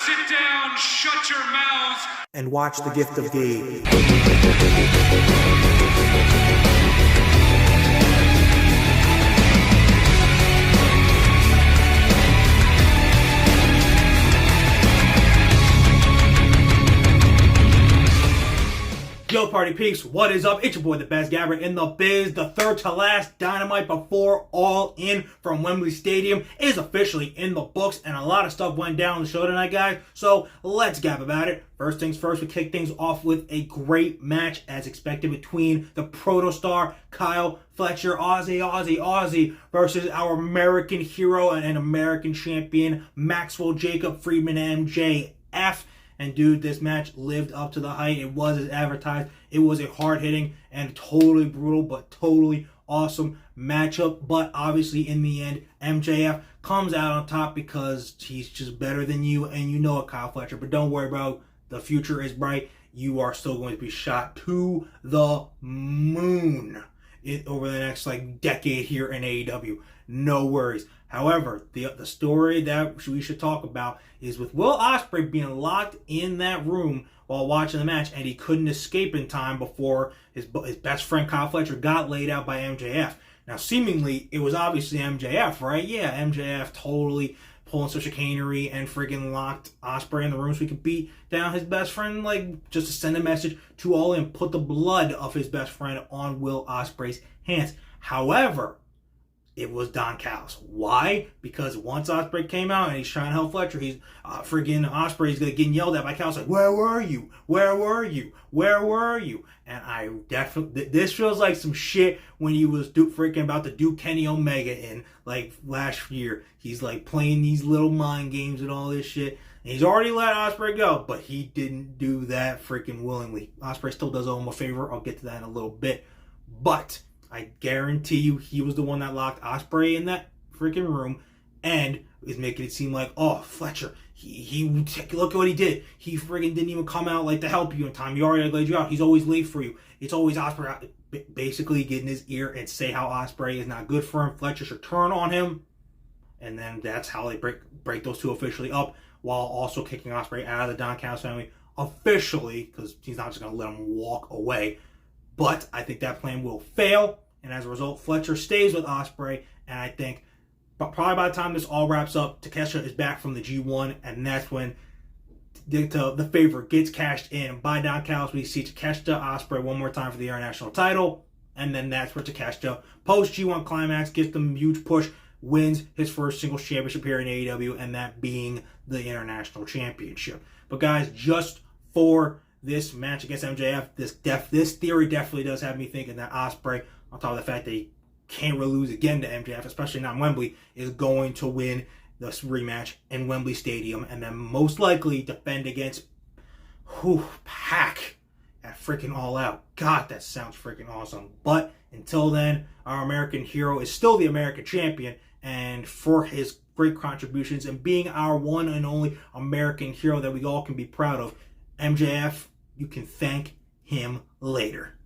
Sit down, shut your mouths, and watch The Gift of Gabe. Yo, party peeps, what is up? It's your boy, the best gabber in the biz. The third to last Dynamite before All In from Wembley Stadium is officially in the books, and a lot of stuff went down on the show tonight, guys. So let's gab about it. First things first, we kick things off with a great match as expected between the protostar Kyle Fletcher, Aussie, versus our American hero and American champion Maxwell Jacob Friedman, MJF. And dude, this match lived up to the hype. It was as advertised. It was a hard-hitting and totally brutal but totally awesome matchup. But obviously, in the end, MJF comes out on top because he's just better than you. And you know it, Kyle Fletcher. But don't worry, bro. The future is bright. You are still going to be shot to the moon over the next decade here in AEW. No worries. However, the story that we should talk about is with Will Ospreay being locked in that room while watching the match, and he couldn't escape in time before his best friend Kyle Fletcher got laid out by MJF. Now, seemingly, it was obviously MJF, right? Yeah, MJF totally pulling some chicanery and freaking locked Ospreay in the room so he could beat down his best friend, just to send a message to All In, put the blood of his best friend on Will Ospreay's hands. However, it was Don Callis. Why? Because once Ospreay came out and he's trying to help Fletcher, he's Ospreay's getting yelled at by Callis where were you? Where were you? Where were you? And I definitely, this feels like some shit when he was freaking about to do Kenny Omega in last year. He's playing these little mind games and all this shit. And he's already let Ospreay go, but he didn't do that freaking willingly. Ospreay still does owe him a favor. I'll get to that in a little bit. But I guarantee you he was the one that locked Ospreay in that freaking room and is making it seem like, oh, Fletcher, he look at what he did. He freaking didn't even come out to help you in time. He already laid you out. He's always late for you. It's always Ospreay basically get in his ear and say how Ospreay is not good for him. Fletcher should turn on him. And then that's how they break those two officially up while also kicking Ospreay out of the Don Callis family officially, because he's not just going to let him walk away. But I think that plan will fail, and as a result, Fletcher stays with Ospreay, and I think probably by the time this all wraps up, Takeshita is back from the G1, and that's when the favor gets cashed in by Don Callis. We see Takeshita Ospreay one more time for the international title, and then that's where Takeshita, post G1 climax, gets them a huge push, wins his first singles championship here in AEW, and that being the international championship. But guys, just for this match against MJF, this theory definitely does have me thinking that Ospreay, on top of the fact that he can't really lose again to MJF, especially not in Wembley, is going to win this rematch in Wembley Stadium and then most likely defend against Pac at freaking All Out. God, that sounds freaking awesome. But until then, our American hero is still the American champion, and for his great contributions and being our one and only American hero that we all can be proud of, MJF, you can thank him later.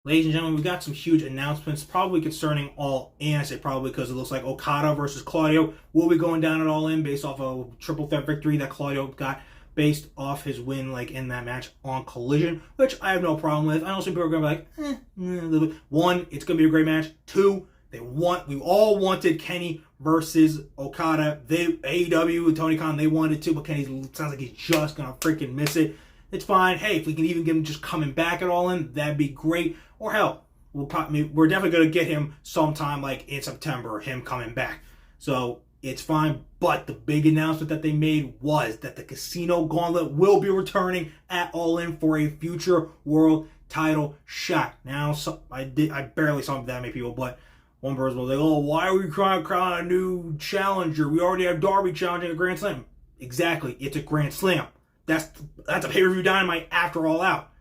Ladies and gentlemen, we got some huge announcements, probably concerning All In. I say probably because it looks like Okada versus Claudio will be going down at All In based off a triple threat victory that Claudio got based off his win in that match on Collision, which I have no problem with. I know some people are going to be a little bit. One, it's going to be a great match. Two, we all wanted Kenny versus Okada. AEW and Tony Khan, they wanted to, but Kenny sounds like he's just going to freaking miss it. It's fine. Hey, if we can even get him just coming back at All In, that'd be great. Or hell, we're definitely going to get him sometime in September, him coming back. So it's fine. But the big announcement that they made was that the Casino Gauntlet will be returning at All In for a future world title shot. Now, I barely saw that many people, but one person was like, oh, why are we trying to crown a new challenger? We already have Darby challenging a Grand Slam. Exactly. It's a Grand Slam. That's a pay-per-view Dynamite after All Out.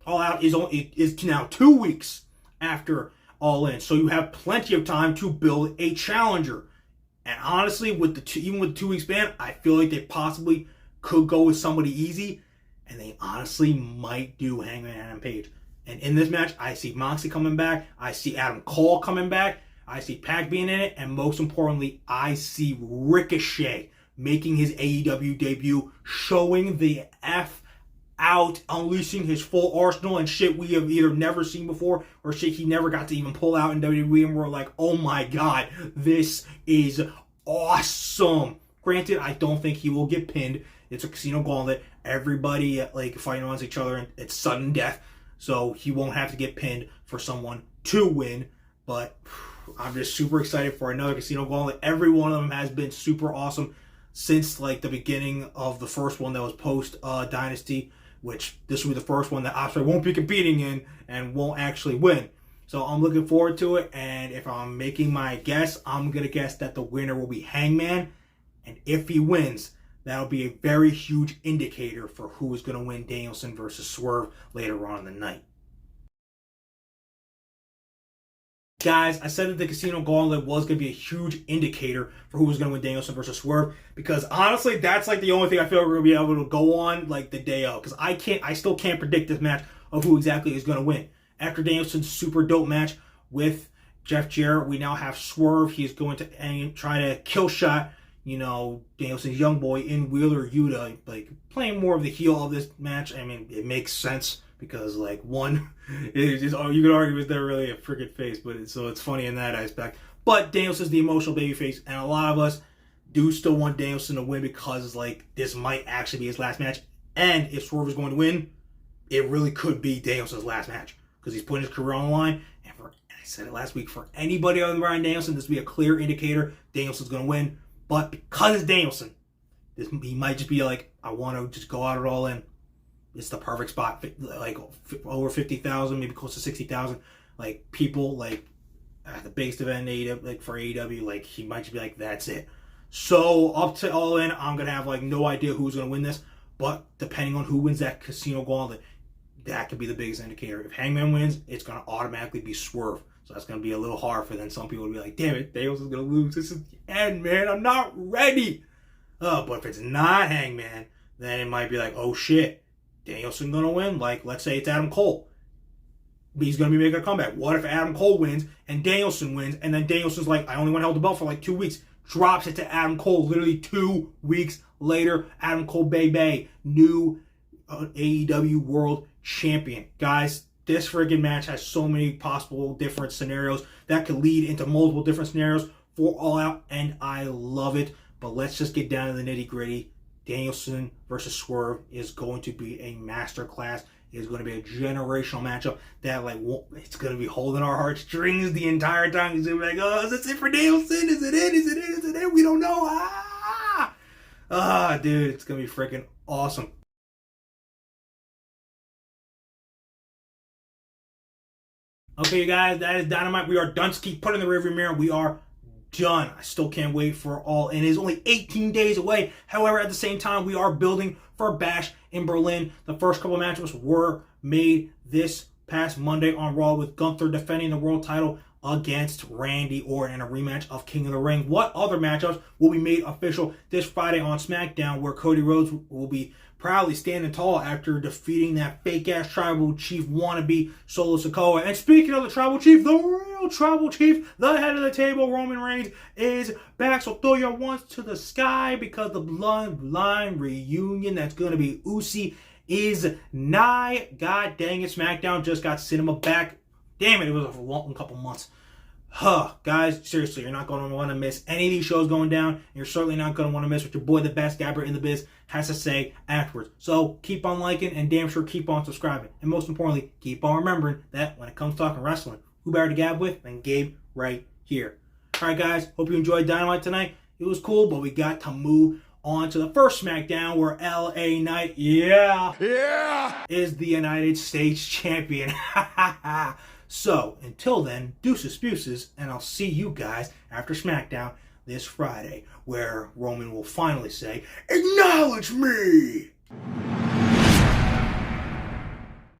All Out is now 2 weeks after All In. So you have plenty of time to build a challenger. And honestly, even with the 2 week span, I feel like they possibly could go with somebody easy. And they honestly might do Hangman Adam Page. And in this match, I see Moxley coming back. I see Adam Cole coming back. I see Pac being in it, and most importantly, I see Ricochet making his AEW debut, showing the F out, unleashing his full arsenal and shit we have either never seen before or shit he never got to even pull out in WWE, and we're like, oh my god, this is awesome. Granted, I don't think he will get pinned. It's a casino gauntlet. Everybody like fighting against each other, and it's sudden death, so he won't have to get pinned for someone to win. But I'm just super excited for another casino gauntlet. Every one of them has been super awesome since like the beginning of the first one that was post Dynasty, which this will be the first one that Ospreay won't be competing in and won't actually win. So I'm looking forward to it, and if I'm making my guess, I'm going to guess that the winner will be Hangman, and if he wins, that'll be a very huge indicator for who is going to win Danielson versus Swerve later on in the night. Guys, I said that the Casino Gauntlet was going to be a huge indicator for who was going to win Danielson versus Swerve, because honestly, that's like the only thing I feel we're going to be able to go on like the day of, because I still can't predict this match of who exactly is going to win. After Danielson's super dope match with Jeff Jarrett, we now have Swerve. He's going to try to kill shot, Danielson's young boy in Wheeler Yuta, like playing more of the heel of this match. I mean, it makes sense. Because, like, one, it's just, you could argue it's never really a freaking face, but it's funny in that aspect. But Danielson's the emotional babyface, and a lot of us do still want Danielson to win because, like, this might actually be his last match. And if Swerve is going to win, it really could be Danielson's last match because he's putting his career on the line. And I said it last week, for anybody other than Bryan Danielson, this would be a clear indicator Danielson's going to win. But because it's Danielson, he might just be like, I want to just go out it all in. It's the perfect spot, like over 50,000, maybe close to 60,000. Like people, like at the biggest event like for AEW, like he might just be like, that's it. So up to All In, I'm gonna have like no idea who's gonna win this, but depending on who wins that Casino Gauntlet, that could be the biggest indicator. If Hangman wins, it's gonna automatically be Swerve. So that's gonna be a little hard for then some people to be like, damn it, Danielson's gonna lose. This is the end, man. I'm not ready. But if it's not Hangman, then it might be like, oh shit. Danielson gonna win? Like, let's say it's Adam Cole. He's gonna be making a comeback. What if Adam Cole wins and Danielson wins, and then Danielson's like, I only want to hold the belt for like 2 weeks. Drops it to Adam Cole literally 2 weeks later. Adam Cole, baby, new AEW World Champion. Guys, this friggin' match has so many possible different scenarios that could lead into multiple different scenarios for All Out, and I love it. But let's just get down to the nitty gritty. Danielson versus Swerve is going to be a masterclass. It is going to be a generational matchup that, like, it's going to be holding our heartstrings the entire time. It's going to be like, oh, is this it for Danielson? Is it it? Is it it? Is it it? We don't know. Dude, it's going to be freaking awesome. Okay, you guys, that is Dynamite. We are done. Keep putting the rearview mirror. We are done. I still can't wait for All In. It is only 18 days away. However, at the same time, we are building for Bash in Berlin. The first couple of matchups were made this past Monday on Raw, with Gunther defending the world title against Randy Orton in a rematch of King of the Ring. What other matchups will be made official this Friday on SmackDown, where Cody Rhodes will be proudly standing tall after defeating that fake-ass Tribal Chief wannabe Solo Sikoa. And speaking of the Tribal Chief, the real Tribal Chief, the head of the table, Roman Reigns, is back. So throw your ones to the sky, because the Bloodline reunion that's going to be Usi is nigh. God dang it, SmackDown just got cinema back. Damn it, it was a long couple months. Guys, seriously, you're not going to want to miss any of these shows going down. And you're certainly not going to want to miss what your boy, the best gabber in the biz, has to say afterwards. So keep on liking, and damn sure keep on subscribing. And most importantly, keep on remembering that when it comes to talking wrestling, who better to gab with than Gabe right here. Alright guys, hope you enjoyed Dynamite tonight. It was cool, but we got to move on to the first SmackDown, where LA Knight, is the United States champion. So, until then, deuces, spuses, and I'll see you guys after SmackDown this Friday, where Roman will finally say, "Acknowledge me!"